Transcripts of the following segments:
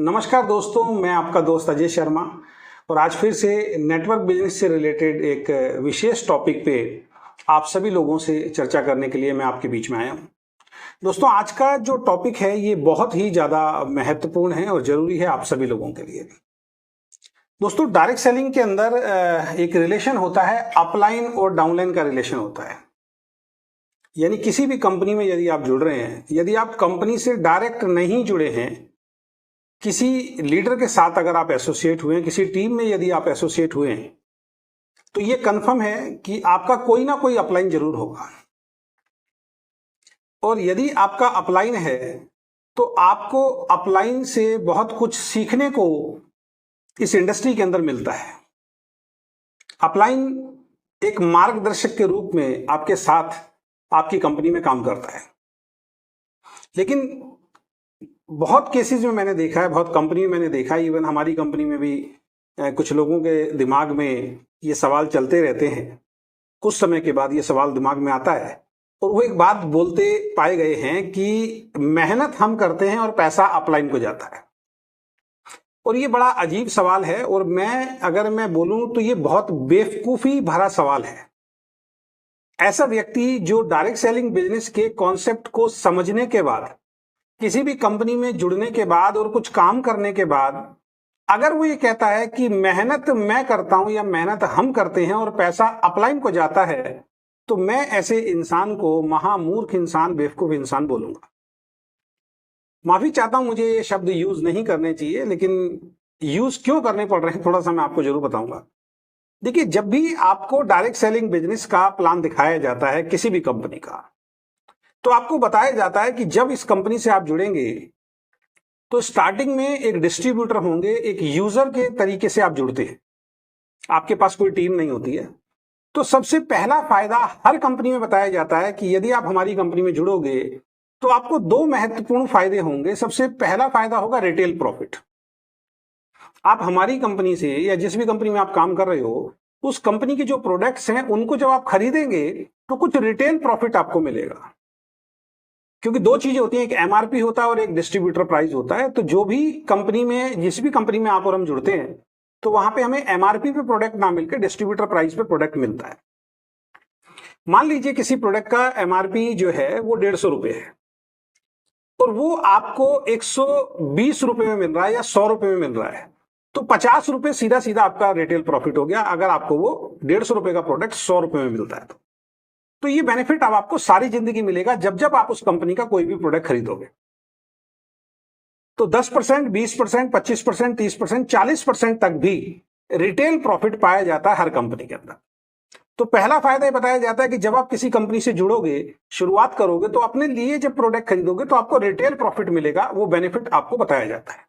नमस्कार दोस्तों, मैं आपका दोस्त अजय शर्मा और आज फिर से नेटवर्क बिजनेस से रिलेटेड एक विशेष टॉपिक पे आप सभी लोगों से चर्चा करने के लिए मैं आपके बीच में आया हूँ। दोस्तों, आज का जो टॉपिक है ये बहुत ही ज़्यादा महत्वपूर्ण है और ज़रूरी है आप सभी लोगों के लिए भी। दोस्तों, डायरेक्ट सेलिंग के अंदर एक रिलेशन होता है, अपलाइन और डाउनलाइन का रिलेशन होता है। यानी किसी भी कंपनी में यदि आप जुड़ रहे हैं, यदि आप कंपनी से डायरेक्ट नहीं जुड़े हैं, किसी लीडर के साथ अगर आप एसोसिएट हुए हैं, किसी टीम में यदि आप एसोसिएट हुए हैं, तो ये कंफर्म है कि आपका कोई ना कोई अपलाइन जरूर होगा। और यदि आपका अपलाइन है तो आपको अपलाइन से बहुत कुछ सीखने को इस इंडस्ट्री के अंदर मिलता है। अपलाइन एक मार्गदर्शक के रूप में आपके साथ आपकी कंपनी में काम करता है। लेकिन बहुत केसेस में मैंने देखा है, बहुत कंपनी में मैंने देखा है, इवन हमारी कंपनी में भी कुछ लोगों के दिमाग में ये सवाल चलते रहते हैं। कुछ समय के बाद ये सवाल दिमाग में आता है और वो एक बात बोलते पाए गए हैं कि मेहनत हम करते हैं और पैसा अपलाइन को जाता है। और ये बड़ा अजीब सवाल है और अगर मैं बोलूं तो ये बहुत बेवकूफी भरा सवाल है। ऐसा व्यक्ति जो डायरेक्ट सेलिंग बिजनेस के कॉन्सेप्ट को समझने के बाद, किसी भी कंपनी में जुड़ने के बाद और कुछ काम करने के बाद अगर वो ये कहता है कि मेहनत मैं करता हूं या मेहनत हम करते हैं और पैसा अपलाइन को जाता है, तो मैं ऐसे इंसान को महामूर्ख इंसान, बेवकूफ इंसान बोलूंगा। माफी चाहता हूं, मुझे ये शब्द यूज नहीं करने चाहिए, लेकिन यूज क्यों करने पड़ रहे हैं थोड़ा सा मैं आपको जरूर बताऊंगा। देखिए, जब भी आपको डायरेक्ट सेलिंग बिजनेस का प्लान दिखाया जाता है किसी भी कंपनी का, तो आपको बताया जाता है कि जब इस कंपनी से आप जुड़ेंगे तो स्टार्टिंग में एक डिस्ट्रीब्यूटर होंगे, एक यूजर के तरीके से आप जुड़ते हैं, आपके पास कोई टीम नहीं होती है। तो सबसे पहला फायदा हर कंपनी में बताया जाता है कि यदि आप हमारी कंपनी में जुड़ोगे तो आपको दो महत्वपूर्ण फायदे होंगे। सबसे पहला फायदा होगा रिटेल प्रॉफिट। आप हमारी कंपनी से या जिस भी कंपनी में आप काम कर रहे हो, उस कंपनी के जो प्रोडक्ट्स हैं उनको जब आप खरीदेंगे तो कुछ रिटेल प्रॉफिट आपको मिलेगा। क्योंकि दो चीजें होती हैं, एक एमआरपी होता है और एक डिस्ट्रीब्यूटर प्राइस होता है। तो जो भी कंपनी में, जिस भी कंपनी में आप और हम जुड़ते हैं, तो वहां पे हमें एमआरपी पे प्रोडक्ट ना मिलकर डिस्ट्रीब्यूटर प्राइस पे प्रोडक्ट मिलता है। मान लीजिए किसी प्रोडक्ट का एमआरपी जो है वो 150 रुपए है और वो आपको 120 रुपए में मिल रहा है या 100 रुपए में मिल रहा है, तो 50 रुपए सीधा सीधा आपका रिटेल प्रॉफिट हो गया अगर आपको वो 150 रुपए का प्रोडक्ट 100 रुपए में मिलता है। तो ये बेनिफिट अब आपको सारी जिंदगी मिलेगा जब जब आप उस कंपनी का कोई भी प्रोडक्ट खरीदोगे। तो 10%, 20%, 25%, 30%, 40% तक भी रिटेल प्रॉफिट पाया जाता है हर कंपनी के अंदर। तो पहला फायदा ये बताया जाता है कि जब आप किसी कंपनी से जुड़ोगे, शुरुआत करोगे, तो अपने लिए जब प्रोडक्ट खरीदोगे तो आपको रिटेल प्रॉफिट मिलेगा, वो बेनिफिट आपको बताया जाता है।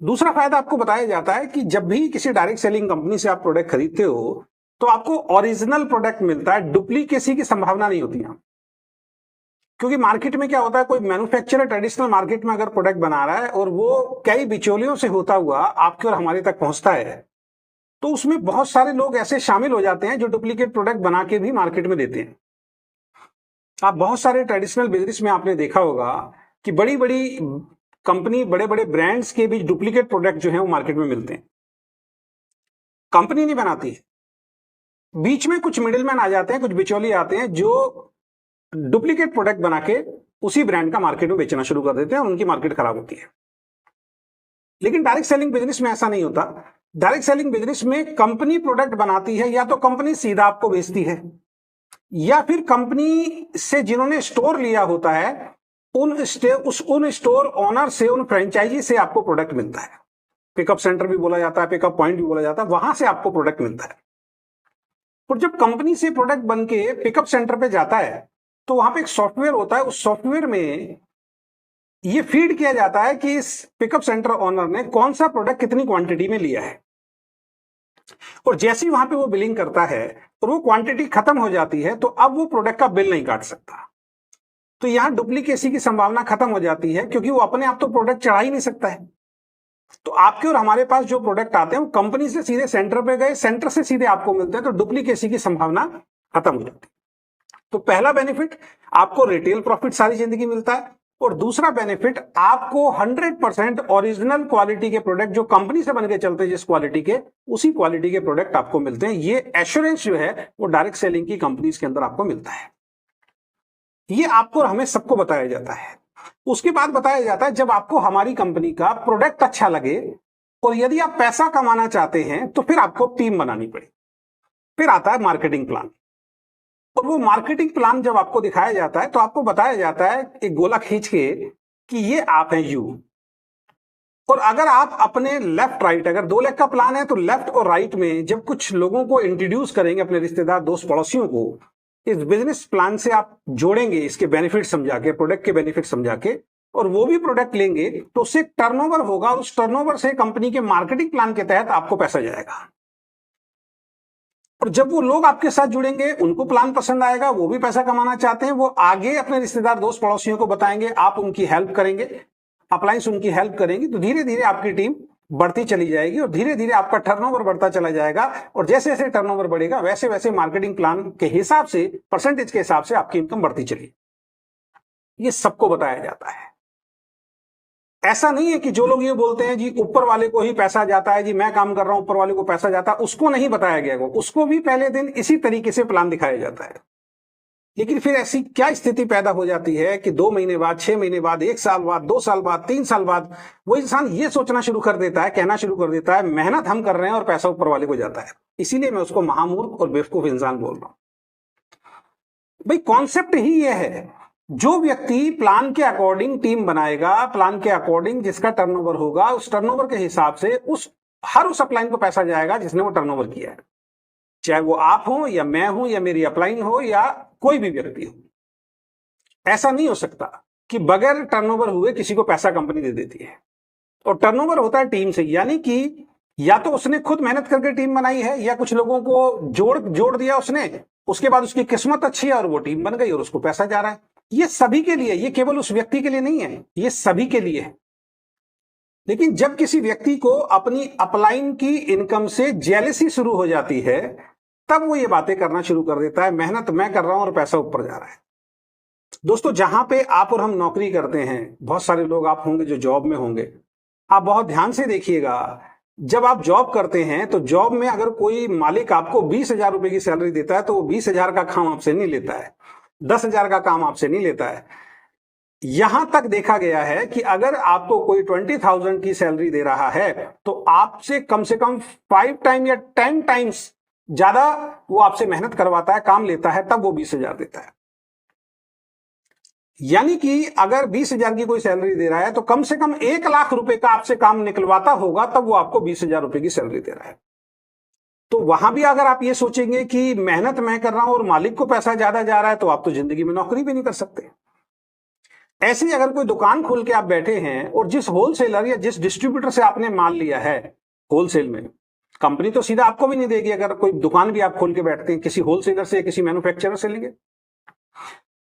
दूसरा फायदा आपको बताया जाता है कि जब भी किसी डायरेक्ट सेलिंग कंपनी से आप प्रोडक्ट खरीदते हो तो आपको ओरिजिनल प्रोडक्ट मिलता है, डुप्लीकेसी की संभावना नहीं होती है। क्योंकि मार्केट में क्या होता है, कोई मैन्युफैक्चरर ट्रेडिशनल मार्केट में अगर प्रोडक्ट बना रहा है और वो कई बिचौलियों से होता हुआ आपके और हमारे तक पहुंचता है, तो उसमें बहुत सारे लोग ऐसे शामिल हो जाते हैं जो डुप्लीकेट प्रोडक्ट बना के भी मार्केट में देते हैं। आप बहुत सारे ट्रेडिशनल बिजनेस में आपने देखा होगा कि बड़ी बड़ी कंपनी, बड़े बड़े ब्रांड्स के भी डुप्लीकेट प्रोडक्ट जो है वो मार्केट में मिलते हैं। कंपनी नहीं बनाती है, बीच में कुछ मिडिलमैन आ जाते हैं, कुछ बिचौलिए आते हैं जो डुप्लीकेट प्रोडक्ट बना के उसी ब्रांड का मार्केट में बेचना शुरू कर देते हैं और उनकी मार्केट खराब होती है। लेकिन डायरेक्ट सेलिंग बिजनेस में ऐसा नहीं होता। डायरेक्ट सेलिंग बिजनेस में कंपनी प्रोडक्ट बनाती है, या तो कंपनी सीधा आपको बेचती है या फिर कंपनी से जिन्होंने स्टोर लिया होता है उन स्टोर ओनर से, उन फ्रेंचाइजी से आपको प्रोडक्ट मिलता है। पिकअप सेंटर भी बोला जाता है, पिकअप पॉइंट भी बोला जाता है, वहां से आपको प्रोडक्ट मिलता है। और जब कंपनी से प्रोडक्ट बन के पिकअप सेंटर पे जाता है तो वहां पे एक सॉफ्टवेयर होता है, उस सॉफ्टवेयर में ये फीड किया जाता है कि इस पिकअप सेंटर ओनर ने कौन सा प्रोडक्ट कितनी क्वांटिटी में लिया है। और जैसे ही वहां पे वो बिलिंग करता है और वो क्वांटिटी खत्म हो जाती है तो अब वो प्रोडक्ट का बिल नहीं काट सकता। तो यहां डुप्लीकेसी की संभावना खत्म हो जाती है, क्योंकि वो अपने आप तो प्रोडक्ट चढ़ा ही नहीं सकता है। तो आपके और हमारे पास जो प्रोडक्ट आते हैं वो कंपनी से सीधे सेंटर पे गए, सेंटर से सीधे आपको मिलते हैं, तो डुप्लीकेसी की संभावना खत्म हो जाती है। तो पहला बेनिफिट, आपको रिटेल प्रॉफिट सारी जिंदगी मिलता है। और दूसरा बेनिफिट, आपको 100% ओरिजिनल क्वालिटी के प्रोडक्ट जो कंपनी से बनके चलते हैं जिस क्वालिटी के, उसी क्वालिटी के प्रोडक्ट आपको मिलते हैं। ये एश्योरेंस जो है वो डायरेक्ट सेलिंग की कंपनीज के अंदर आपको मिलता है। ये आपको और हमें सबको बताया जाता है। उसके बाद बताया जाता है जब आपको हमारी कंपनी का प्रोडक्ट अच्छा लगे और यदि आप पैसा कमाना चाहते हैं तो फिर आपको टीम बनानी पड़े। फिर आता है मार्केटिंग प्लान, और वो मार्केटिंग प्लान जब आपको दिखाया जाता है तो आपको बताया जाता है एक गोला खींच के कि ये आप हैं यू, और अगर आप अपने लेफ्ट राइट, अगर 2 लाख का प्लान है तो लेफ्ट और राइट में जब कुछ लोगों को इंट्रोड्यूस करेंगे, अपने रिश्तेदार दोस्त पड़ोसियों को, इस बिजनेस प्लान से आप जोड़ेंगे, इसके बेनिफिट समझा के, प्रोडक्ट के बेनिफिट समझा के, और वो भी प्रोडक्ट लेंगे तो उससे टर्नओवर होगा, और उस टर्नओवर से कंपनी के मार्केटिंग प्लान के तहत आपको पैसा जाएगा। और जब वो लोग आपके साथ जुड़ेंगे, उनको प्लान पसंद आएगा, वो भी पैसा कमाना चाहते हैं, वो आगे अपने रिश्तेदार दोस्त पड़ोसियों को बताएंगे, आप उनकी हेल्प करेंगे, अप्लायंस उनकी हेल्प करेंगी, तो धीरे धीरे आपकी टीम बढ़ती चली जाएगी और धीरे धीरे आपका टर्नओवर बढ़ता चला जाएगा। और जैसे जैसे टर्नओवर बढ़ेगा वैसे वैसे मार्केटिंग प्लान के हिसाब से, परसेंटेज के हिसाब से आपकी इनकम बढ़ती चली। ये सबको बताया जाता है। ऐसा नहीं है कि जो लोग ये बोलते हैं जी ऊपर वाले को ही पैसा जाता है, जी मैं काम कर रहा हूं ऊपर वाले को पैसा जाता है, उसको नहीं बताया गया। उसको भी पहले दिन इसी तरीके से प्लान दिखाया जाता है। लेकिन फिर ऐसी क्या स्थिति पैदा हो जाती है कि 2 महीने बाद, 6 महीने बाद, 1 साल बाद, 2 साल बाद, 3 साल बाद वो इंसान ये सोचना शुरू कर देता है, कहना शुरू कर देता है मेहनत हम कर रहे हैं और पैसा ऊपर वाले को जाता है। इसीलिए मैं उसको महामूर्ख और बेवकूफ इंसान बोल रहा हूं। भाई कॉन्सेप्ट ही यह है, जो व्यक्ति प्लान के अकॉर्डिंग टीम बनाएगा, प्लान के अकॉर्डिंग जिसका टर्नओवर होगा, उस टर्नओवर के हिसाब से उस अपलाइन को पैसा जाएगा जिसने वो टर्नओवर किया है, चाहे वो आप हो या मैं हूं या मेरी अपलाइन हो या कोई भी व्यक्ति हो। ऐसा नहीं हो सकता कि बगैर टर्नओवर हुए किसी को पैसा कंपनी दे देती है। और टर्नओवर होता है टीम से, यानी कि या तो उसने खुद मेहनत करके टीम बनाई है या कुछ लोगों को जोड़ दिया उसने, उसके बाद उसकी किस्मत अच्छी है और वो टीम बन गई और उसको पैसा जा रहा है। ये सभी के लिए, ये केवल उस व्यक्ति के लिए नहीं है, ये सभी के लिए है। लेकिन जब किसी व्यक्ति को अपनी अपलाइन की इनकम से जेलसी शुरू हो जाती है, तब वो ये बातें करना शुरू कर देता है, मेहनत मैं कर रहा हूं और पैसा ऊपर जा रहा है। दोस्तों, जहां पे आप और हम नौकरी करते हैं, बहुत सारे लोग आप होंगे जो जॉब में होंगे, आप बहुत ध्यान से देखिएगा, जब आप जॉब करते हैं तो जॉब में अगर कोई मालिक आपको 20,000 रुपए की सैलरी देता है तो वो 20,000 का काम आपसे नहीं लेता है, 10,000 का काम आपसे नहीं लेता है। यहां तक देखा गया है कि अगर आपको कोई 20,000 की सैलरी दे रहा है तो आपसे कम से कम 5 टाइम या 10 टाइम्स ज्यादा वो आपसे मेहनत करवाता है, काम लेता है, तब वो 20,000 देता है। यानी कि अगर 20,000 की कोई सैलरी दे रहा है तो कम से कम 1 लाख रुपए का आपसे काम निकलवाता होगा, तब वो आपको 20,000 रुपए की सैलरी दे रहा है। तो वहां भी अगर आप ये सोचेंगे कि मेहनत मैं कर रहा हूं और मालिक को पैसा ज्यादा जा रहा है, तो आप तो जिंदगी में नौकरी भी नहीं कर सकते। ऐसे ही अगर कोई दुकान खोल के आप बैठे हैं और जिस होलसेलर या जिस डिस्ट्रीब्यूटर से आपने माल लिया है होलसेल में, कंपनी तो सीधा आपको भी नहीं देगी। अगर कोई दुकान भी आप खोल के बैठते हैं, किसी होलसेलर से या किसी मैन्युफैक्चरर से लेंगे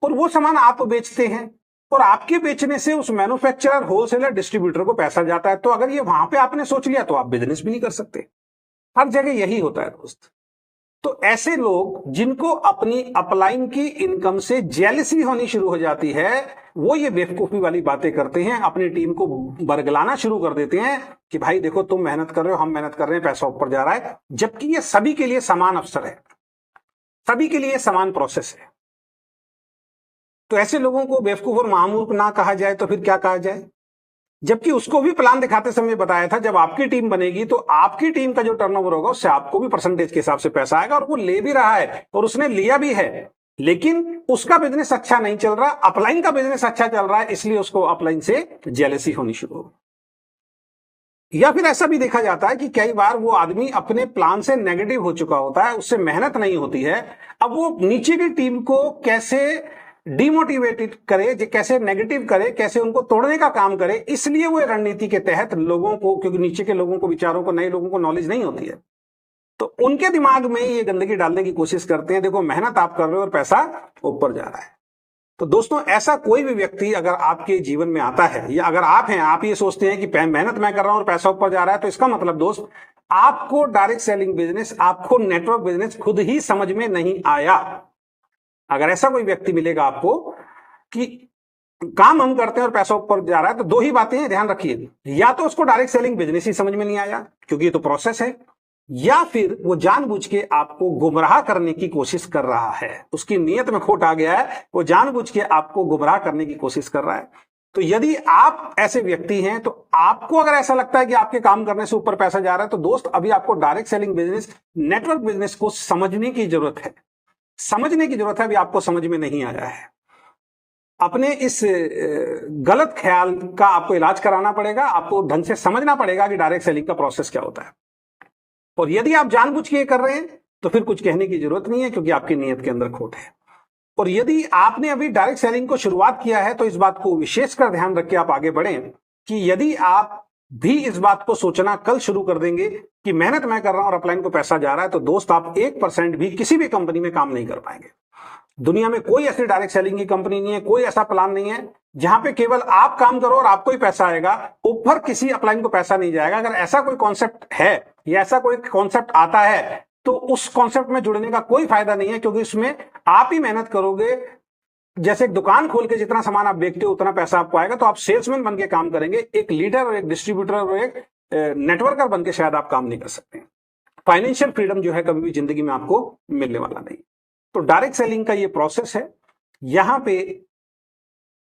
और वो सामान आप बेचते हैं और आपके बेचने से उस मैन्युफैक्चरर, होलसेलर, डिस्ट्रीब्यूटर को पैसा जाता है, तो अगर ये वहां पे आपने सोच लिया तो आप बिजनेस भी नहीं कर सकते। हर जगह यही होता है दोस्त। तो ऐसे लोग जिनको अपनी अपलाइन की इनकम से जेलसी होनी शुरू हो जाती है, वो ये बेवकूफी वाली बातें करते हैं, अपनी टीम को बरगलाना शुरू कर देते हैं कि भाई देखो तुम मेहनत कर रहे हो, हम मेहनत कर रहे हैं, पैसा ऊपर जा रहा है, जबकि ये सभी के लिए समान अवसर है, सभी के लिए समान प्रोसेस है। तो ऐसे लोगों को बेवकूफ और महामूर्ख ना कहा जाए तो फिर क्या कहा जाए? जबकि उसको भी प्लान दिखाते समय बताया था जब आपकी टीम बनेगी तो आपकी टीम का जो टर्नओवर होगा उससे आपको भी परसेंटेज के हिसाब से पैसा आएगा, और वो ले भी रहा है और उसने लिया भी है, लेकिन उसका बिजनेस अच्छा नहीं चल रहा, अपलाइन का बिजनेस अच्छा चल रहा है, इसलिए उसको अपलाइन से जेलसी होनी शुरू हो। या फिर ऐसा भी देखा जाता है कि कई बार वो आदमी अपने प्लान से नेगेटिव हो चुका होता है, उससे मेहनत नहीं होती है, अब वो नीचे की टीम को कैसे डिमोटिवेटेड करे, कैसे नेगेटिव करे, कैसे उनको तोड़ने का काम करे, इसलिए वो रणनीति के तहत लोगों को, क्योंकि नीचे के लोगों को, विचारों को, नए लोगों को नॉलेज नहीं होती है, तो उनके दिमाग में ये गंदगी डालने की कोशिश करते हैं, देखो मेहनत आप कर रहे हो और पैसा ऊपर जा रहा है। तो दोस्तों, ऐसा कोई भी व्यक्ति अगर आपके जीवन में आता है, या अगर आप हैं, आप ये सोचते हैं कि मेहनत मैं कर रहा हूं और पैसा ऊपर जा रहा है, तो इसका मतलब दोस्त आपको डायरेक्ट सेलिंग बिजनेस, आपको नेटवर्क बिजनेस खुद ही समझ में नहीं आया। अगर ऐसा कोई व्यक्ति मिलेगा आपको कि काम हम करते हैं और पैसा ऊपर जा रहा है, तो दो ही बातें हैं, ध्यान रखिए। या तो उसको डायरेक्ट सेलिंग बिजनेस ही समझ में नहीं आया क्योंकि ये तो प्रोसेस है, या फिर वो जानबूझ के आपको गुमराह करने की कोशिश कर रहा है, उसकी नीयत में खोट आ गया है, वो जानबूझ के आपको गुमराह करने की कोशिश कर रहा है। तो यदि आप ऐसे व्यक्ति हैं, तो आपको अगर ऐसा लगता है कि आपके काम करने से ऊपर पैसा जा रहा है, तो दोस्त अभी आपको direct selling business, network business को समझने की जरूरत है, समझने की जरूरत है। अभी आपको समझ में नहीं आया है। अपने इस गलत ख्याल का आपको इलाज कराना पड़ेगा, आपको ढंग से समझना पड़ेगा कि डायरेक्ट सेलिंग का प्रोसेस क्या होता है। और यदि आप जानबूझ के कर रहे हैं तो फिर कुछ कहने की जरूरत नहीं है, क्योंकि आपकी नीयत के अंदर खोट है। और यदि आपने अभी डायरेक्ट सेलिंग को शुरुआत किया है, तो इस बात को विशेषकर ध्यान रख के आप आगे बढ़ें कि यदि आप भी इस बात को सोचना कल शुरू कर देंगे कि मेहनत मैं कर रहा हूं और अपलाइन को पैसा जा रहा है, तो दोस्त आप 1% भी किसी भी कंपनी में काम नहीं कर पाएंगे। दुनिया में कोई ऐसी डायरेक्ट सेलिंग की कंपनी नहीं है, कोई ऐसा प्लान नहीं है जहां पे केवल आप काम करो और आपको ही पैसा आएगा, ऊपर किसी अपलाइन को पैसा नहीं जाएगा। अगर ऐसा कोई कॉन्सेप्ट है या ऐसा कोई कॉन्सेप्ट आता है, तो उस कॉन्सेप्ट में जुड़ने का कोई फायदा नहीं है, क्योंकि इसमें आप ही मेहनत करोगे। जैसे एक दुकान खोल के जितना सामान आप बेचते हो उतना पैसा आपको आएगा, तो आप सेल्समैन बन के काम करेंगे। एक लीडर और एक डिस्ट्रीब्यूटर और एक नेटवर्कर बन के शायद आप काम नहीं कर सकते। फाइनेंशियल फ्रीडम जो है कभी भी जिंदगी में आपको मिलने वाला नहीं। तो डायरेक्ट सेलिंग का ये प्रोसेस है। यहां पे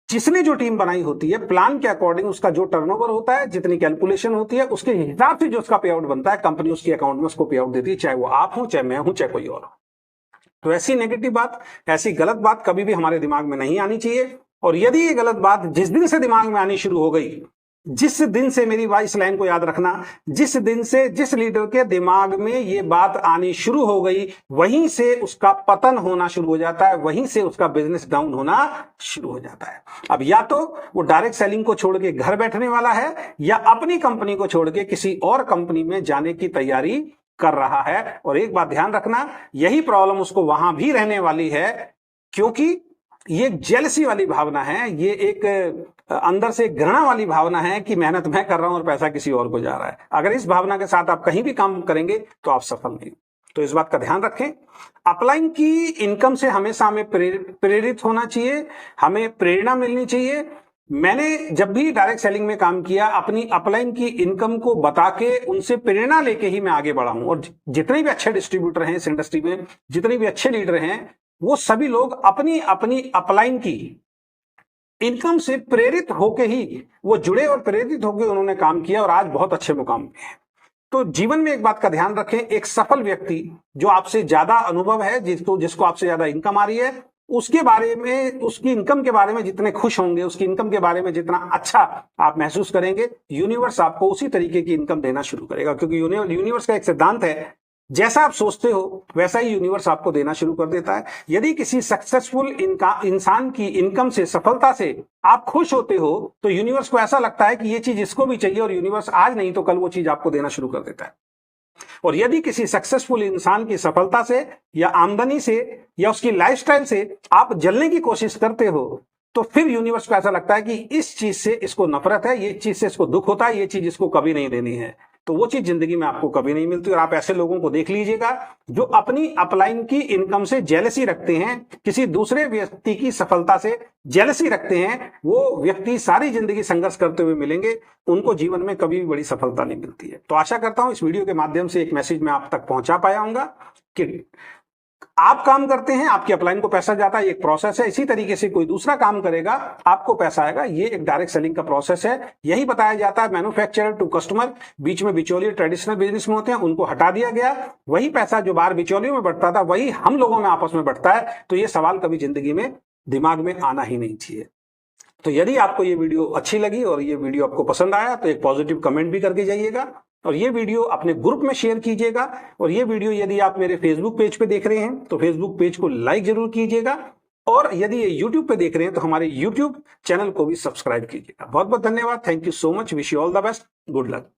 जिसने जो टीम बनाई होती है, प्लान के अकॉर्डिंग उसका जो टर्नओवर होता है, जितनी कैलकुलेशन होती है, उसके हिसाब से जो उसका पे आउट बनता है, कंपनी उसके अकाउंट में उसको पे आउट देती है, चाहे वो आप हो, चाहे मैं हूं, चाहे कोई और हो। तो ऐसी नेगेटिव बात, ऐसी गलत बात कभी भी हमारे दिमाग में नहीं आनी चाहिए। और यदि ये गलत बात जिस दिन से दिमाग में आनी शुरू हो गई, जिस दिन से, मेरी इस लाइन को याद रखना, जिस दिन से जिस लीडर के दिमाग में ये बात आनी शुरू हो गई, वहीं से उसका पतन होना शुरू हो जाता है, वहीं से उसका बिजनेस डाउन होना शुरू हो जाता है। अब या तो वो डायरेक्ट सेलिंग को छोड़ के घर बैठने वाला है, या अपनी कंपनी को छोड़ के किसी और कंपनी में जाने की तैयारी कर रहा है। और एक बात ध्यान रखना, यही प्रॉब्लम उसको वहां भी रहने वाली है, क्योंकि ये एक जेलसी वाली भावना है, ये एक अंदर से घृणा वाली भावना है कि मेहनत मैं कर रहा हूं और पैसा किसी और को जा रहा है। अगर इस भावना के साथ आप कहीं भी काम करेंगे तो आप सफल नहीं। तो इस बात का ध्यान रखें। अपलाइन की इनकम से हमेशा हमें प्रेरित होना चाहिए, हमें प्रेरणा मिलनी चाहिए। मैंने जब भी डायरेक्ट सेलिंग में काम किया, अपनी अपलाइन की इनकम को बता के उनसे प्रेरणा लेके ही मैं आगे बढ़ा हूं। और जितने भी अच्छे डिस्ट्रीब्यूटर हैं इस इंडस्ट्री में, जितने भी अच्छे लीडर हैं, वो सभी लोग अपनी अपनी अपलाइन की इनकम से प्रेरित होके ही वो जुड़े और प्रेरित होकर उन्होंने काम किया और आज बहुत अच्छे मुकाम पे हैं। तो जीवन में एक बात का ध्यान रखें, एक सफल व्यक्ति जो आपसे ज्यादा अनुभव है, जिसको आपसे ज्यादा इनकम आ रही है, उसके बारे में, उसकी इनकम के बारे में जितने खुश होंगे, उसकी इनकम के बारे में जितना अच्छा आप महसूस करेंगे, यूनिवर्स आपको उसी तरीके की इनकम देना शुरू करेगा। क्योंकि यूनिवर्स का एक सिद्धांत है, जैसा आप सोचते हो वैसा ही यूनिवर्स आपको देना शुरू कर देता है। यदि किसी सक्सेसफुल इंसान की इनकम से, सफलता से आप खुश होते हो, तो यूनिवर्स को ऐसा लगता है कि ये चीज इसको भी चाहिए, और यूनिवर्स आज नहीं तो कल वो चीज आपको देना शुरू कर देता है। और यदि किसी सक्सेसफुल इंसान की सफलता से या आमदनी से या उसकी लाइफस्टाइल से आप जलने की कोशिश करते हो, तो फिर यूनिवर्स को ऐसा लगता है कि इस चीज से इसको नफरत है, ये चीज से इसको दुख होता है, ये चीज इसको कभी नहीं देनी है। तो वो चीज जिंदगी में आपको कभी नहीं मिलती। और आप ऐसे लोगों को देख लीजिएगा जो अपनी अपलाइन की इनकम से जेलसी रखते हैं, किसी दूसरे व्यक्ति की सफलता से जेलसी रखते हैं, वो व्यक्ति सारी जिंदगी संघर्ष करते हुए मिलेंगे, उनको जीवन में कभी भी बड़ी सफलता नहीं मिलती है। तो आशा करता हूं इस वीडियो के माध्यम से एक मैसेज मैं आप तक पहुंचा पाया हूंगा कि आप काम करते हैं, आपकी अपलाइन को पैसा जाता है, एक प्रोसेस है। इसी तरीके से कोई दूसरा काम करेगा, आपको पैसा आएगा, ये एक डायरेक्ट सेलिंग का प्रोसेस है। यही बताया जाता है मैन्युफैक्चरर टू कस्टमर। बीच में बिचौलिए ट्रेडिशनल बिजनेस में होते हैं, उनको हटा दिया गया। वही पैसा जो बाहर बिचौलियों में बढ़ता था, वही हम लोगों में आपस में बढ़ता है। तो ये सवाल कभी जिंदगी में दिमाग में आना ही नहीं चाहिए। तो यदि आपको ये वीडियो अच्छी लगी और ये वीडियो आपको पसंद आया, तो एक पॉजिटिव कमेंट भी करके जाइएगा, और ये वीडियो अपने ग्रुप में शेयर कीजिएगा। और ये वीडियो यदि आप मेरे फेसबुक पेज पे देख रहे हैं तो फेसबुक पेज को लाइक जरूर कीजिएगा, और यदि ये यूट्यूब पे देख रहे हैं तो हमारे यूट्यूब चैनल को भी सब्सक्राइब कीजिएगा। बहुत बहुत धन्यवाद। Thank you so much. Wish you all the best. Good luck.